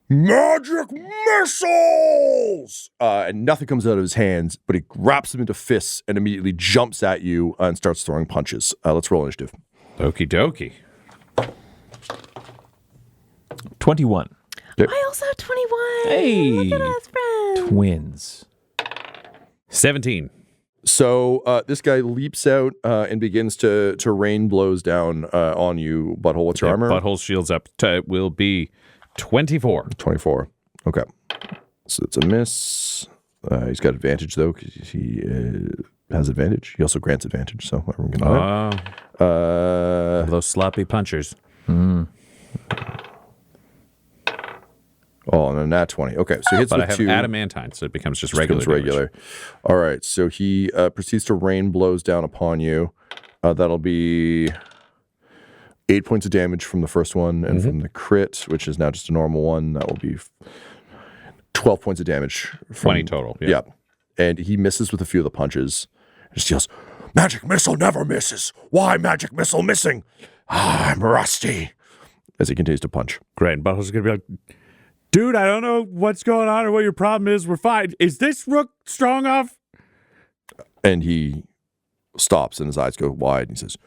"Magic missiles!" And nothing comes out of his hands, but he wraps them into fists and immediately jumps at you and starts throwing punches. Let's roll initiative. Okie dokie. 21. I also have 21. Hey. Look at us, friends. Twins. 17. So this guy leaps out and begins to rain blows down on you, Butthole. What's your armor? Butthole shields up. It will be 24. 24. Okay. So it's a miss. He's got advantage, though, because he has advantage. He also grants advantage, so everyone can know that. Those sloppy punchers. Oh, and a nat 20. Okay, so he hits But I with have 2. adamantine, so it becomes just regular. Becomes regular. All right, so he proceeds to rain blows down upon you. That'll be 8 points of damage from the first one, and from the crit, which is now just a normal one, that will be 12 points of damage. 20 total. Yeah. Yep. And he misses with a few of the punches. Just yells, "Magic missile never misses. Why magic missile missing? I'm rusty." As he continues to punch. Great. And Butthole's going to be like, "Dude, I don't know what's going on or what your problem is. We're fine. Is this Rook strong off?" And he stops and his eyes go wide and he says,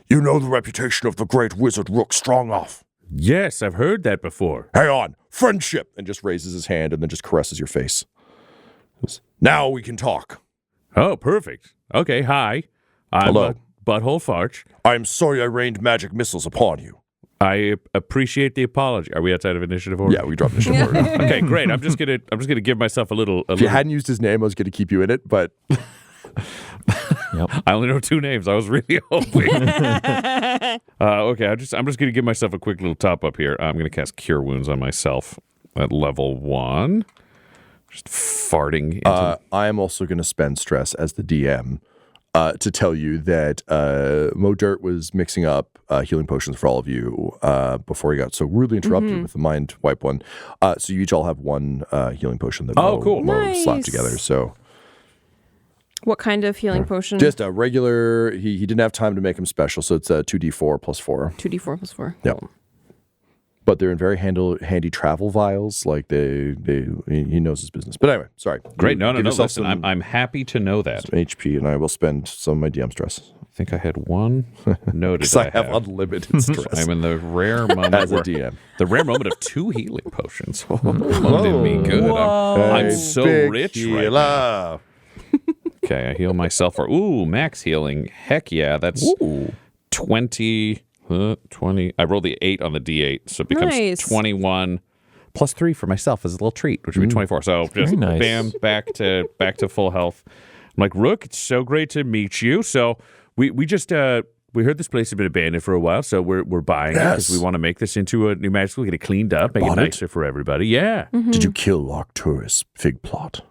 "You know the reputation of the great wizard Rook Strongoff." Yes, I've heard that before. "Hang on, friendship," and just raises his hand and then just caresses your face. "Now we can talk." Oh, perfect. Okay, hi. I'm Hello. Butthole Farch. "I am sorry I rained magic missiles upon you." I appreciate the apology. Are we outside of initiative order? Yeah, we dropped the order. Okay, great. I'm just gonna give myself a little. If you hadn't used his name, I was going to keep you in it, but I only know 2 names. I was really hoping. Okay, I'm just gonna give myself a quick little top up here. I'm gonna cast Cure Wounds on myself at level 1. Just farting. Into I am also going to spend stress as the DM to tell you that Mo Dirt was mixing up healing potions for all of you before he got so rudely interrupted with the mind wipe one. So you each all have one healing potion that Oh, cool. Mo Nice. slapped together. So What kind of healing potion? just a regular. He didn't have time to make them special, so it's a 2d4 plus 4. 2d4 plus 4. Yep. But they're in very handy travel vials. Like he knows his business. But anyway, sorry. Great. No. Give yourself Listen, some I'm happy to know that. HP, and I will spend some of my DM stress. I think I had one noted. Because I have unlimited stress. I'm in the rare moment As a where- DM. The rare moment of 2 healing potions. Oh, did me good. I'm so Big rich right healer. now. Okay, I heal myself for max healing. Heck yeah, that's 20. 20. I rolled the 8 on the D8, so it becomes Nice. 21 plus 3 for myself as a little treat, which would be 24. So just nice. bam, back to full health. I'm like, Rook, it's so great to meet you. So we just we heard this place had been abandoned for a while, so we're buying it because we want to make this into a new magic school, get it cleaned up, make it Bought it? nicer for everybody. Yeah. Did you kill Arcturus, Figplott?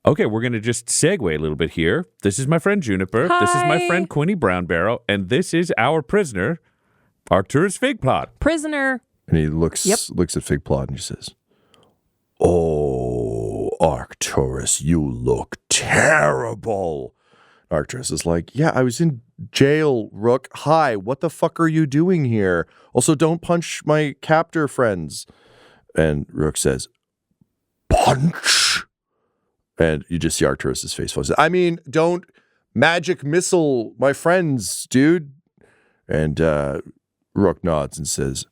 Okay, we're going to just segue a little bit here. This is my friend Juniper. This is my Hi. friend Quinny Brownbarrow, and this is our prisoner, Arcturus Figplott. Prisoner. And he looks at Figplott and he says, "Oh, Arcturus, you look terrible." Arcturus is like, "Yeah, I was in jail, Rook. Hi, what the fuck are you doing here? Also, don't punch my captor friends." And Rook says, "Punch?" And you just see Arcturus's face. "I mean, don't magic missile my friends, dude." And Rook nods and says,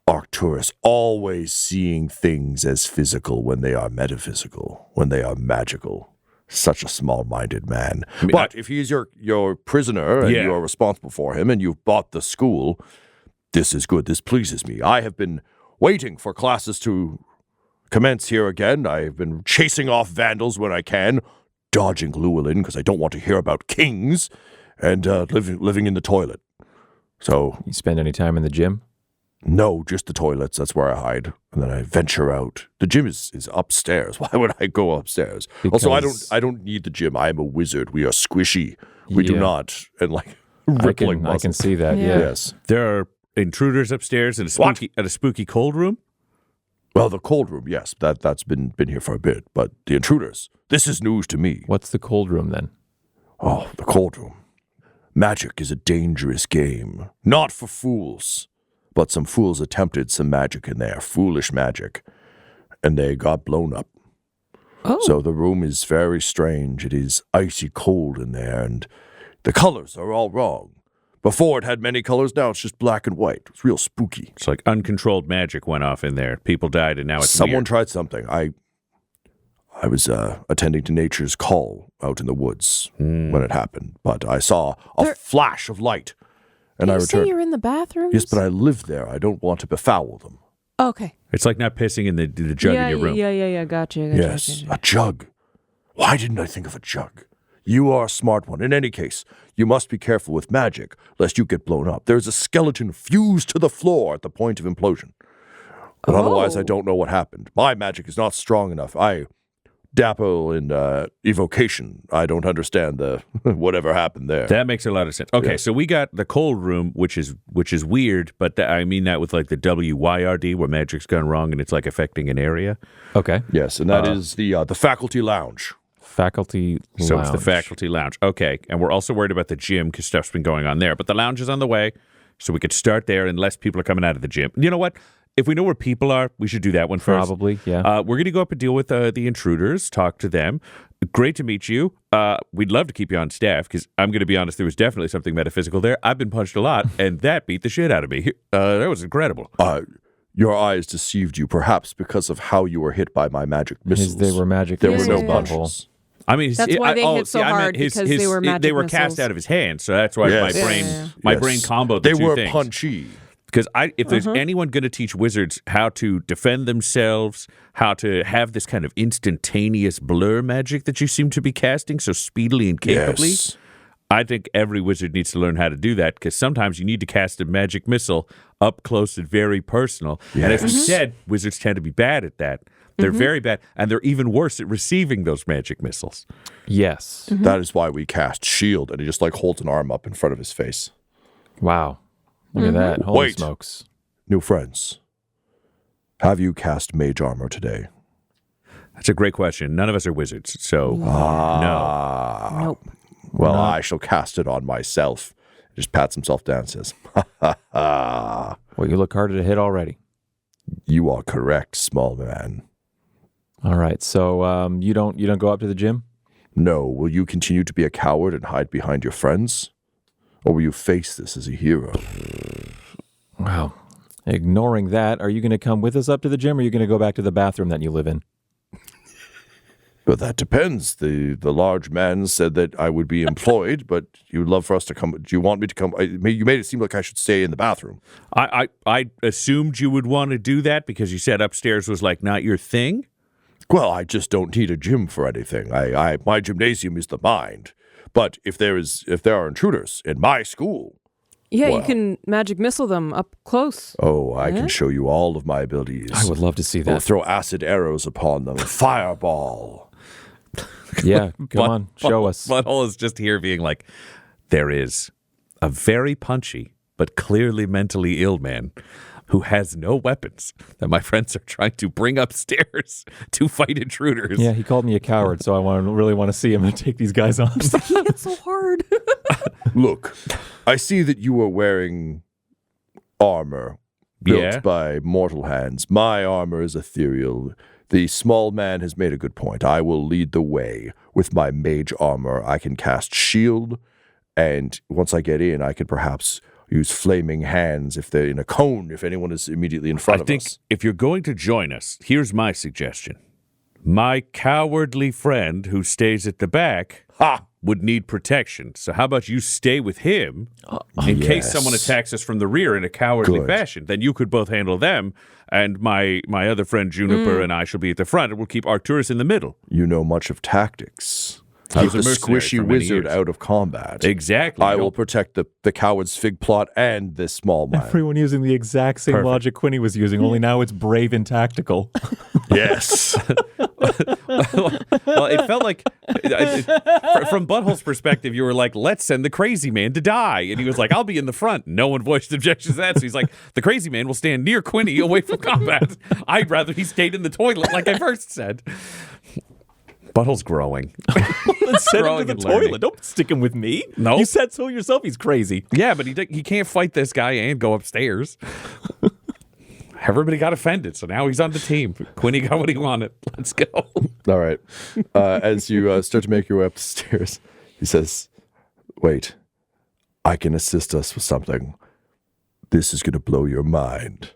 "Arcturus, always seeing things as physical when they are metaphysical, when they are magical. Such a small-minded man. But if he's your prisoner and you are responsible for him and you've bought the school, this is good. This pleases me. I have been waiting for classes to commence here again. I have been chasing off vandals when I can, dodging Lulen because I don't want to hear about kings, and living in the toilet. So, You spend any time in the gym? no, just the toilets. That's where I hide. And then I venture out. The gym is upstairs. Why would I go upstairs? Also, I don't need the gym. I am a wizard. We are squishy. We do Yeah. not. And like I rippling can muscles. see that. Yeah. Yeah. Yes. There are intruders upstairs in a spooky cold room. Well, the cold room, yes, that's been here for a bit. But the intruders, this is news to me. What's the cold room then? Oh, the cold room. Magic is a dangerous game. Not for fools. But some fools attempted some magic in there, foolish magic. And they got blown up. Oh. So the room is very strange. It is icy cold in there, and the colors are all wrong. Before it had many colors, now it's just black and white. It's real spooky. It's like uncontrolled magic went off in there. People died, and now it's Someone weird. tried something. I was attending to nature's call out in the woods when it happened, but I saw a flash of light, and I you returned. say you're in the bathroom? Yes, but I live there. I don't want to befoul them. Okay. It's like not pissing in the jug in your room. Yeah. Gotcha. Yes, a jug. Why didn't I think of a jug? You are a smart one. In any case, you must be careful with magic, lest you get blown up. There's a skeleton fused to the floor at the point of implosion. But otherwise, I don't know what happened. My magic is not strong enough. I dabble in evocation. I don't understand the whatever happened there. That makes a lot of sense. Okay, Yeah. so we got the cold room, which is weird, but I mean that with like the WYRD, where magic's gone wrong and it's like affecting an area. Okay. Yes, and that is the faculty lounge. Faculty So lounge. it's the faculty lounge. Okay, and we're also worried about the gym because stuff's been going on there. But the lounge is on the way, so we could start there unless people are coming out of the gym. You know what? If we know where people are, we should do that one first. Probably, yeah. We're going to go up and deal with the intruders, talk to them. Great to meet you. We'd love to keep you on staff because I'm going to be honest, there was definitely something metaphysical there. I've been punched a lot, and that beat the shit out of me. That was incredible. Your eyes deceived you, perhaps because of how you were hit by my magic missiles. They were magic. There were missiles, no Butthole. punches. I mean, That's why they hit so I meant hard, because they were magic they were cast missiles. out of his hand, so that's why Yes. my Yes. brain comboed They the two were things. punchy. Because if there's anyone going to teach wizards how to defend themselves, how to have this kind of instantaneous blur magic that you seem to be casting so speedily and capably, Yes. I think every wizard needs to learn how to do that, because sometimes you need to cast a magic missile up close and very personal. And as we said, wizards tend to be bad at that. They're very bad, and they're even worse at receiving those magic missiles. Yes. That is why we cast shield, and he just like holds an arm up in front of his face. Wow. Look at that. Holy Wait. smokes. New friends, have you cast mage armor today? That's a great question. None of us are wizards, so no. Nope. Well, I shall cast it on myself. He just pats himself down and says, "Ha ha ha! Well, you look harder to hit already. You are correct, small man. All right. So you don't go up to the gym? No, will you continue to be a coward and hide behind your friends? Or will you face this as a hero? Wow. Ignoring that, are you going to come with us up to the gym, or are you going to go back to the bathroom that you live in? But that depends. The large man said that I would be employed, but you would love for us to come. Do you want me to come? You made it seem like I should stay in the bathroom. I assumed you would want to do that because you said upstairs was like not your thing. Well, I just don't need a gym for anything. My gymnasium is the mind. But if there are intruders in my school, Yeah, Wow. you can magic missile them up close. oh, I can show you all of my abilities. I would love to see We'll that. throw acid arrows upon them. Fireball. Yeah, come on, show us. Butthole is just here being like, there is a very punchy but clearly mentally ill man who has no weapons that my friends are trying to bring upstairs to fight intruders. Yeah, he called me a coward, so I really want to see him take these guys on. It's so hard. Look, I see that you are wearing armor built Yeah. by mortal hands. My armor is ethereal. The small man has made a good point. I will lead the way. With my mage armor, I can cast shield, and once I get in, I can perhaps use flaming hands if they're in a cone, if anyone is immediately in front I of think us. if you're going to join us, here's my suggestion. My cowardly friend who stays at the back would need protection. So how about you stay with him in case Yes. someone attacks us from the rear in a cowardly Good. fashion? Then you could both handle them, and my other friend Juniper and I shall be at the front, and we'll keep Arcturus in the middle. You know much of tactics. I Keep was a the mercenary squishy for many wizard years. out of combat. Exactly. I will protect the coward's Figplott and this small man. Everyone using the exact same Perfect. logic Quinny was using, only now it's brave and tactical. Yes. Well, it felt like, from Butthole's perspective, you were like, let's send the crazy man to die. And he was like, I'll be in the front. No one voiced objections to that. So he's like, the crazy man will stand near Quinny away from combat. I'd rather he stayed in the toilet, like I first said. Butthole's growing. Let's send him to the and learning. toilet. Don't stick him with me. No. You said so yourself. He's crazy. Yeah, but he can't fight this guy and go upstairs. Everybody got offended, so now he's on the team. Quinny got what he wanted. Let's go. All right. As you start to make your way up the stairs, he says, wait, I can assist us with something. This is going to blow your mind.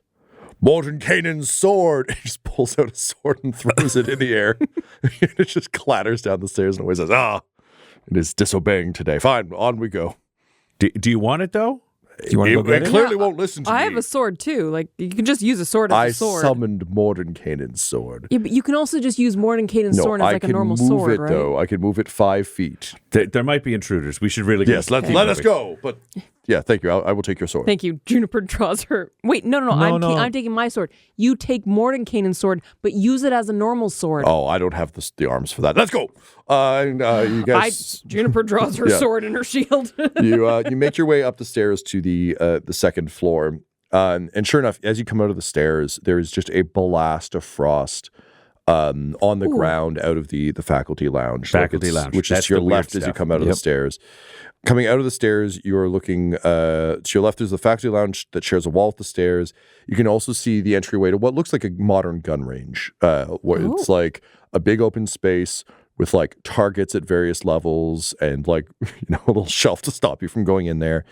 Mordenkainen's sword. He just pulls out a sword and throws it in the air. It just clatters down the stairs and away says, it is disobeying today. Fine, on we go. Do you want it, though? Do you want to go get It it? clearly won't listen to me. I have a sword too. Like you can just use a sword as I a sword. summoned Mordenkainen's sword. Yeah, but you can also just use Mordenkainen's sword as like a normal I can move sword, it, right? though. I can move it 5 feet. There might be intruders. We should really Yes, let us go. But yeah, thank you. I will take your sword. Thank you. Juniper draws her. Wait, no. I'm taking my sword. You take Mordenkainen's sword, but use it as a normal sword. Oh, I don't have the arms for that. Let's go. You guys, Juniper draws her Yeah. sword and her shield. you make your way up the stairs to the second floor, and sure enough, as you come out of the stairs, there is just a blast of frost on the ground out of the faculty lounge. Faculty lounge. Which That's is to your the weird left as you stuff. come out of the stairs. Coming out of the stairs, you are looking to your left is the faculty lounge that shares a wall with the stairs. You can also see the entryway to what looks like a modern gun range, where it's like a big open space with like targets at various levels and like, a little shelf to stop you from going in there.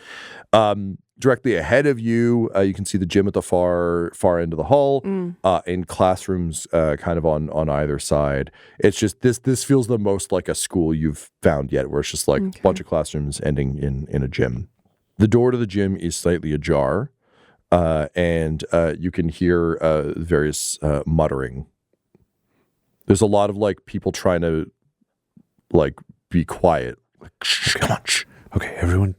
Directly ahead of you, you can see the gym at the far end of the hall, and classrooms kind of on either side. It's just this feels the most like a school you've found yet, where it's just like a bunch of classrooms ending in a gym. The door to the gym is slightly ajar, and you can hear various muttering. There's a lot of like people trying to like be quiet. Like, shh, come on, shh. Okay, everyone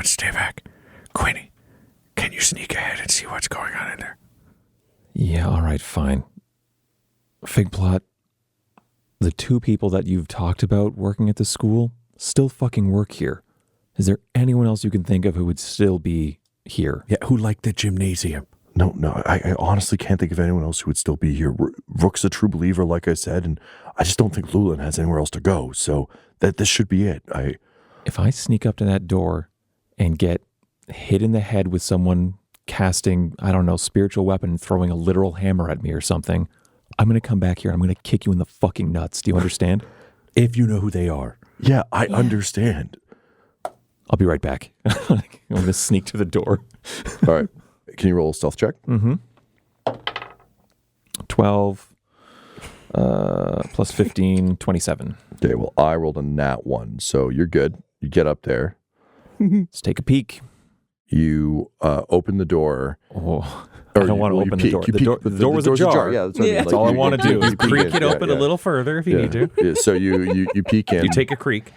stay back. Quinny, can you sneak ahead and see what's going on in there? Yeah, all right, fine. Figplott, the 2 people that you've talked about working at the school still fucking work here. Is there anyone else you can think of who would still be here? Yeah, who liked the gymnasium? No, I honestly can't think of anyone else who would still be here. Rook's a true believer, like I said, and I just don't think Lulen has anywhere else to go, so that this should be it. If I sneak up to that door and get hit in the head with someone casting, I don't know, spiritual weapon and throwing a literal hammer at me or something, I'm going to come back here and I'm going to kick you in the fucking nuts. Do you understand? If you know who they are. Yeah, I understand. I'll be right back. I'm going to sneak to the door. All right. Can you roll a stealth check? 12 plus 15, 27. Okay, well, I rolled a nat 1, so you're good. You get up there. Let's take a peek. You open the door. Oh, I don't want to open the door. You The peek. door, the door was door's ajar. Yeah, that's what I mean. That's all I want to do is peek Creak in. it open Yeah, a little further if you need to. Yeah, so you peek in. You take a creak.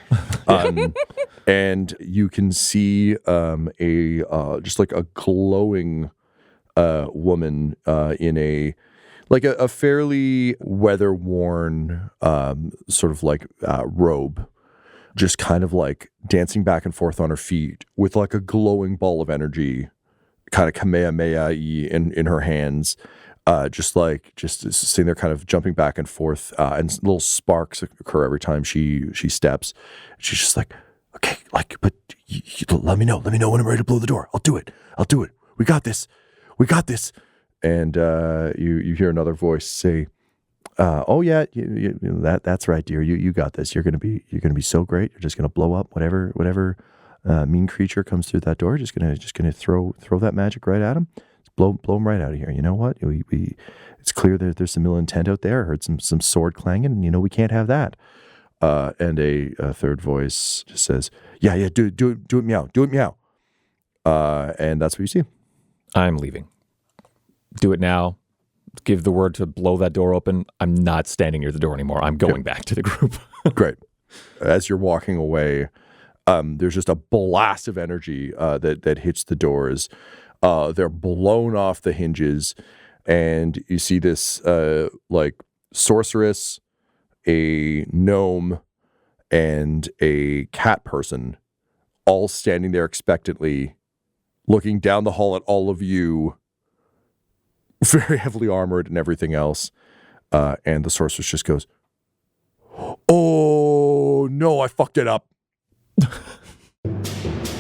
And you can see just like a glowing woman in a fairly weather-worn sort of like robe, just kind of like dancing back and forth on her feet with like a glowing ball of energy, kind of kamehameha-y in her hands, just sitting there kind of jumping back and forth, and little sparks occur every time she steps. She's just like, okay, like, but you let me know when I'm ready to blow the door. I'll do it. We got this. And you hear another voice say, "Oh yeah, that's right, dear. You got this. You're gonna be so great. You're just gonna blow up whatever mean creature comes through that door. Just gonna throw that magic right at him. Just blow him right out of here. You know what? It's clear that there's some ill intent out there. I heard some sword clanging, and we can't have that." And a third voice just says, "Yeah, do it meow, and that's what you see. I'm leaving. Do it now. Give the word to blow that door open. I'm not standing near the door anymore. I'm going back to the group. Great. As you're walking away, there's just a blast of energy that hits the doors. They're blown off the hinges, and you see this like sorceress, a gnome, and a cat person all standing there expectantly, looking down the hall at all of you, very heavily armored and everything else. And the sorceress just goes, "Oh, no, I fucked it up."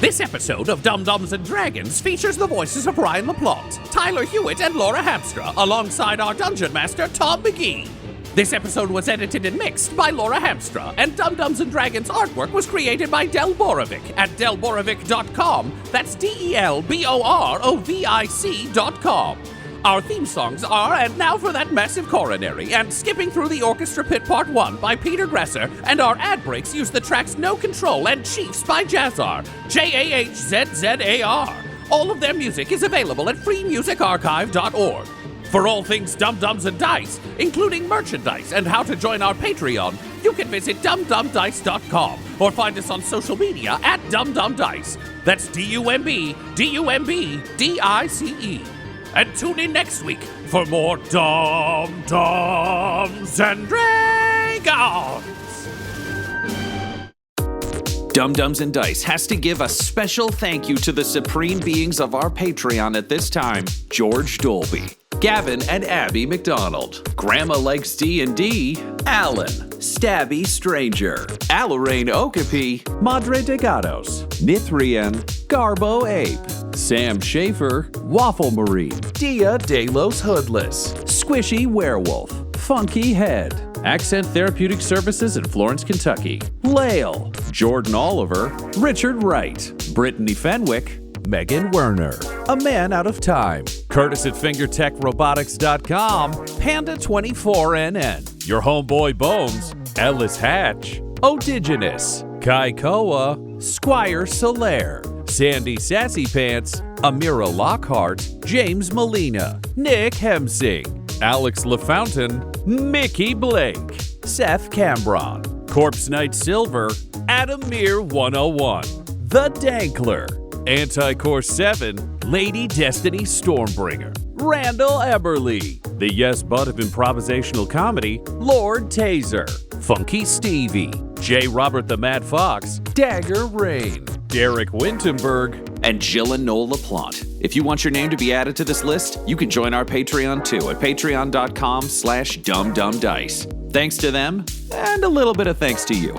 This episode of Dum-Dums and Dragons features the voices of Ryan LaPlante, Tyler Hewitt, and Laura Hamstra, alongside our Dungeon Master, Tom McGee. This episode was edited and mixed by Laura Hamstra, and Dum-Dums and Dragons artwork was created by Del Borovic at delborovic.com. That's DELBOROVIC.com. Our theme songs are And Now for That Massive Coronary and Skipping Through the Orchestra Pit Part 1 by Peter Gresser, and our ad breaks use the tracks No Control and Chiefs by Jazzar, JAHZZAR. All of their music is available at freemusicarchive.org. For all things Dum-Dums and Dice, including merchandise and how to join our Patreon, you can visit dumdumdice.com or find us on social media at dumdumdice. That's DUMBDICE. And tune in next week for more Dum-Dums and Dragons! Dum-Dums and Dice has to give a special thank you to the supreme beings of our Patreon at this time: George Dolby, Gavin and Abby McDonald, Grandma Likes D&D, Alan, Stabby Stranger, Alarain Okapi, Madre de Gatos, Nithrian, Garbo Ape, Sam Schaefer, Waffle Marie, Dia de los Hoodless, Squishy Werewolf, Funky Head, Accent Therapeutic Services in Florence, Kentucky, Lael, Jordan Oliver, Richard Wright, Brittany Fenwick, Megan Werner, A Man Out of Time, Curtis at FingerTechRobotics.com, Panda24NN, Your Homeboy Bones, Ellis Hatch, Odigenous, Kai Koa, Squire Solaire, Sandy Sassy Pants, Amira Lockhart, James Molina, Nick Hemsing, Alex LaFountain, Mickey Blake, Seth Cambron, Corpse Knight Silver, Adamir 101, The Dankler, Anti-Core 7, Lady Destiny Stormbringer, Randall Eberly, The Yes But of Improvisational Comedy, Lord Taser, Funky Stevie, J. Robert the Mad Fox, Dagger Rain, Derek Wintenberg, and Jill and Noel LaPlante. If you want your name to be added to this list, you can join our Patreon too at patreon.com/dumdumdice. Thanks to them, and a little bit of thanks to you.